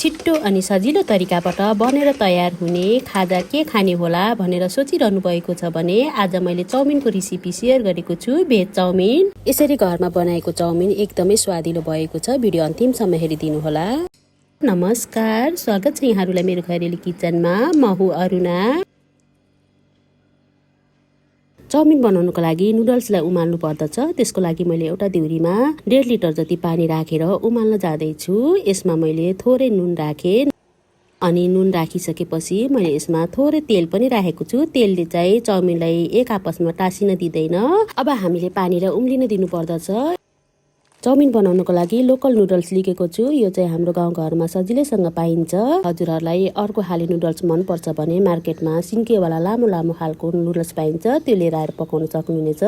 छिट्टो अनि सजिलो तरिकाबाट बनेर तयार हुने खाजा के खाने होला भनेर सोचिरहनु भएको छ भने आज मैले चाउमिनको रेसिपी सेयर गरेको छु। Veg chow mein. यसरी घरमा बनाएको चाउमिन एकदमै स्वादिलो भएको छ। भिडियो अन्तिमसम्म हेरिदिनु होला। नमस्कार, स्वागत छ यहाँहरूलाई मेरो घरेलु किचनमा। म हुँ अरुणा। चाउमिन बनाउनको लागि नुडल्सलाई उमाल्नु पर्दछ। त्यसको लागि मैले एउटा दिउरीमा 1.5 लिटर जति पानी राखेर उमाल्न जाँदैछु। यसमा मैले थोरै नुन राखे अनि नुन राखिसकेपछि मैले यसमा थोरै तेल पनि राखेको छु। तेलले चाहिँ चाउमिनलाई एक आपसमा टाँसिन दिँदैन। अब हामीले पानीलाई उम्लिन दिनु पर्दछ। चाउमिन बनाउनको लागि लोकल नुडल्स लिएको छु। यो चाहिँ हाम्रो गाउँघरमा सजिलैसँग पाइन्छ। हजुरहरूलाई अर्को खाले नुडल्स मनपर्छ भने मार्केटमा सिन्केवाला लामो लामो खालको नुडल्स पाइन्छ, त्यो लिएर आएर पकाउन सक्नुहुनेछ।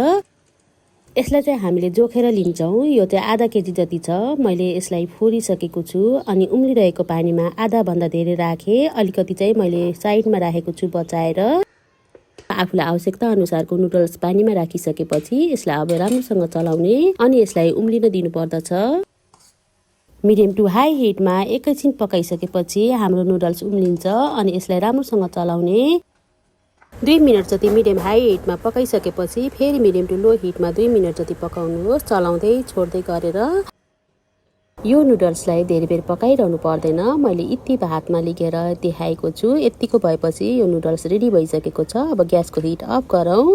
यसलाई चाहिँ हामीले जोखेर लिन्छौँ। यो चाहिँ आधा केजी जति छ। मैले यसलाई फोरिसकेको छु अनि उम्लिरहेको पानीमा आधाभन्दा धेरै राखेँ। अलिकति चाहिँ मैले साइडमा राखेको छु बचाएर। आफूलाई आवश्यकता अनुसारको नुडल्स पानीमा राखिसकेपछि यसलाई अब राम्रोसँग चलाउने अनि यसलाई उम्लिन दिनु पर्दछ। मिडियम टु हाई हिटमा एकैछिन पकाइसकेपछि हाम्रो नुडल्स उम्लिन्छ अनि यसलाई राम्रोसँग चलाउने। 2 मिनट जति मिडियम हाई हिटमा पकाइसकेपछि फेरि मिडियम टु लो हिटमा 2 मिनट जति पकाउनुहोस्, चलाउँदै छोड्दै गरेर। यो नुडल्सलाई धेरै बेर पकाइरहनु पर्दैन। मैले यति भातमा लिएर देखाएको छु। यतिको भएपछि यो नुडल्स रेडी भइसकेको छ। अब ग्यासको हिट अफ गरौँ।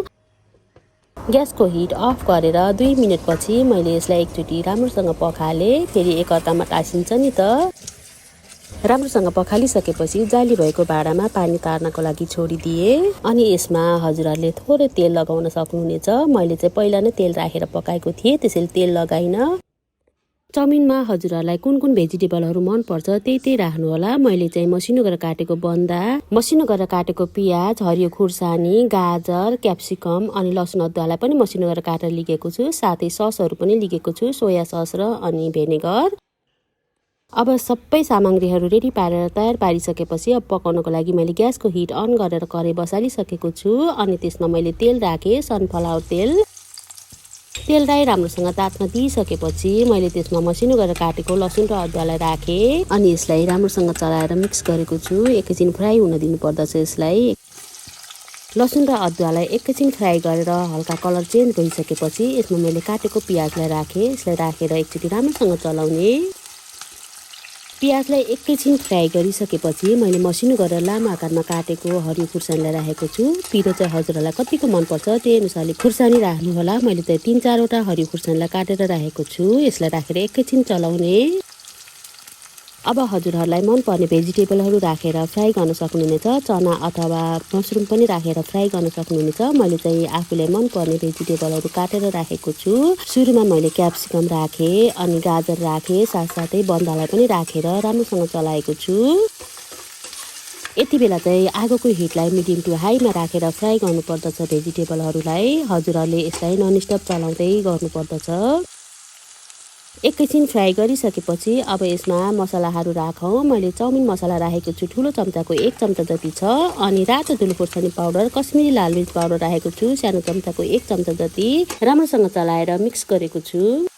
ग्यासको हिट अफ गरेर 2 मिनटपछि मैले यसलाई एकचोटि राम्रोसँग पखालेँ। फेरि एकअर्कामा टाँसिन्छ नि त। राम्रोसँग पखालिसकेपछि जाली भएको भाँडामा पानी तार्नको लागि छोडिदिए अनि यसमा हजुरहरूले थोरै तेल लगाउन सक्नुहुनेछ। मैले चाहिँ पहिला नै तेल राखेर पकाएको थिएँ, त्यसैले तेल लगाइन। चाउमिनमा हजुरहरूलाई कुन कुन भेजिटेबलहरू मनपर्छ त्यही राख्नु होला। मैले चाहिँ मसिनो गरेर काटेको बन्दा, मसिनो गरेर काटेको पियाज, हरियो खुर्सानी, गाजर, क्याप्सिकम अनि लसुन अदुवालाई पनि मसिनो गरेर काटेर लिएको छु। साथै ससहरू पनि लिएको छु, सोया सस र अनि भेनेगर। अब सबै सामग्रीहरू रेडी पारेर तयार पारिसकेपछि अब पकाउनको लागि मैले ग्यासको हिट अन गरेर कराई बसालिसकेको छु अनि त्यसमा मैले तेल राखेँ, सनफ्लावर तेल। तेललाई राम्रोसँग तात्न दिइसकेपछि मैले त्यसमा मसिनो गरेर काटेको लसुन र अदुवालाई राखेँ अनि यसलाई राम्रोसँग चलाएर मिक्स गरेको छु। एकैछिन फ्राई हुन दिनु पर्दछ यसलाई। लसुन र अदुवालाई एकैछिन फ्राई गरेर हल्का कलर चेन्ज भइसकेपछि यसमा मैले काटेको पियाजलाई राखेँ। यसलाई राखेर एकचोटि राम्रोसँग चलाउने। पियाजलाई एकैछिन फ्राई गरिसकेपछि मैले मसिनो गरेर लामो आकारमा काटेको हरियो खुर्सानीलाई राखेको छु। पिरो चाहिँ हजुरहरूलाई कतिको मनपर्छ त्यही अनुसारले खुर्सानी राख्नु होला। मैले चाहिँ 3-4वटा हरियो खुर्सानीलाई काटेर राखेको छु। यसलाई राखेर एकैछिन चलाउने। अब हजुरहरूलाई मनपर्ने भेजिटेबलहरू राखेर फ्राई गर्न सक्नुहुनेछ। चना अथवा मसरुम पनि राखेर फ्राई गर्न सक्नुहुनेछ। मैले चाहिँ आफूलाई मनपर्ने भेजिटेबलहरू काटेर राखेको छु। सुरुमा मैले क्याप्सिकम राखेँ अनि गाजर राखेँ, साथसाथै बन्दालाई पनि राखेर राम्रोसँग चलाएको छु। यति बेला चाहिँ आगोको हिटलाई मिडियम टु हाईमा राखेर फ्राई गर्नुपर्दछ भेजिटेबलहरूलाई। हजुरहरूले यसलाई ननस्टप चलाउँदै गर्नुपर्दछ। एकैछिन फ्राई गरिसकेपछि अब यसमा मसलाहरू राखौँ। मैले चाउमिन मसला राखेको छु, ठुलो चम्चाको 1 चम्चा जति छ अनि रातो धुलो खोर्सानी पाउडर, कश्मिरी लाल मिर्च पाउडर राखेको छु सानो चम्चाको 1 चम्चा जति। राम्रोसँग चलाएर मिक्स गरेको छु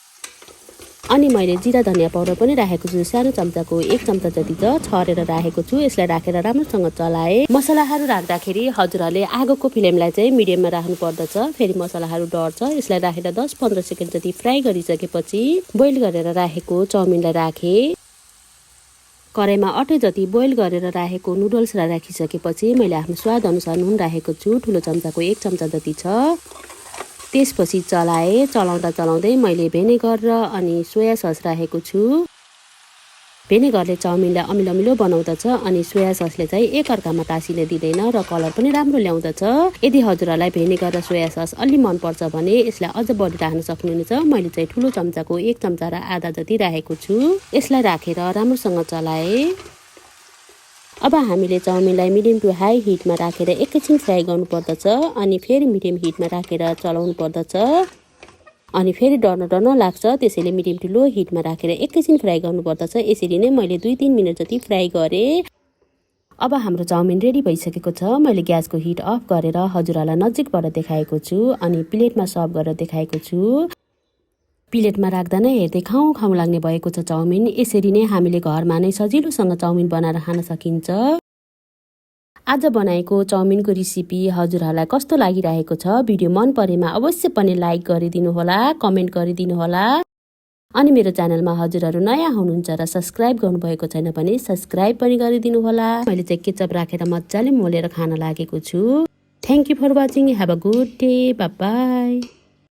अनि मैले जिरा धनिया पाउडर पनि राखेको छु, सानो चम्चाको 1 चम्चा जति छ, छरेर राखेको छु। यसलाई राखेर राम्रोसँग चलाएँ। मसलाहरू राख्दाखेरि हजुरहरूले आगोको फ्लेमलाई चाहिँ मिडियममा राख्नु पर्दछ, फेरि मसलाहरू डढ्छ। यसलाई राखेर 10-15 सेकेन्ड जति फ्राई गरिसकेपछि बोइल गरेर राखेको चाउमिनलाई राखेँ। कराईमा अटै जति बोइल गरेर राखेको नुडल्सलाई राखिसकेपछि मैले आफ्नो स्वाद अनुसार नुन राखेको छु, ठुलो चम्चाको 1 चम्चा जति छ। त्यसपछि चलाएँ। चलाउँदै मैले भेनेगर र अनि सोया सस राखेको छु। भेनेगरले चाउमिनलाई अमिलो बनाउँदछ अनि सोया ससले चाहिँ एकअर्कामा टाँसिन दिँदैन र कलर पनि राम्रो ल्याउँदछ। यदि हजुरहरूलाई भेनेगर र सोया सस अलि मनपर्छ भने यसलाई अझ बढी राख्न सक्नुहुनेछ। मैले चाहिँ ठुलो चम्चाको 1 चम्चा र आधा जति राखेको छु। यसलाई राखेर राम्रोसँग चलाएँ। अब हामीले चाउमिनलाई मिडियम टु हाई हिटमा राखेर एकैछिन फ्राई गर्नुपर्दछ अनि फेरि मिडियम हिटमा राखेर चलाउनु पर्दछ अनि फेरि डढ्न लाग्छ। त्यसैले मिडियम टु लो हिटमा राखेर एकैछिन फ्राई गर्नुपर्दछ। यसरी नै मैले 2-3 मिनट जति फ्राई गरेँ। अब हाम्रो चाउमिन रेडी भइसकेको छ। मैले ग्यासको हिट अफ गरेर हजुरहरूलाई नजिकबाट देखाएको छु अनि प्लेटमा सर्भ गरेर देखाएको छु। प्लेटमा राख्दा नै हेर्दै खाउँ खाउँ लाग्ने भएको छ चाउमिन। यसरी नै हामीले घरमा नै सजिलोसँग चाउमिन बनाएर खान सकिन्छ। आज बनाएको चाउमिनको रेसिपी हजुरहरूलाई कस्तो लागिरहेको छ? भिडियो मन परेमा अवश्य पनि लाइक गरिदिनु होला, कमेन्ट गरिदिनु होला। अनि मेरो च्यानलमा हजुरहरू नयाँ हुनुहुन्छ र सब्स्क्राइब गर्नुभएको छैन भने सब्स्क्राइब पनि गरिदिनु होला। मैले चाहिँ केचप राखेर मजाले मोलेर खान लागेको छु। Thank you for watching. Have a good day. Bye by.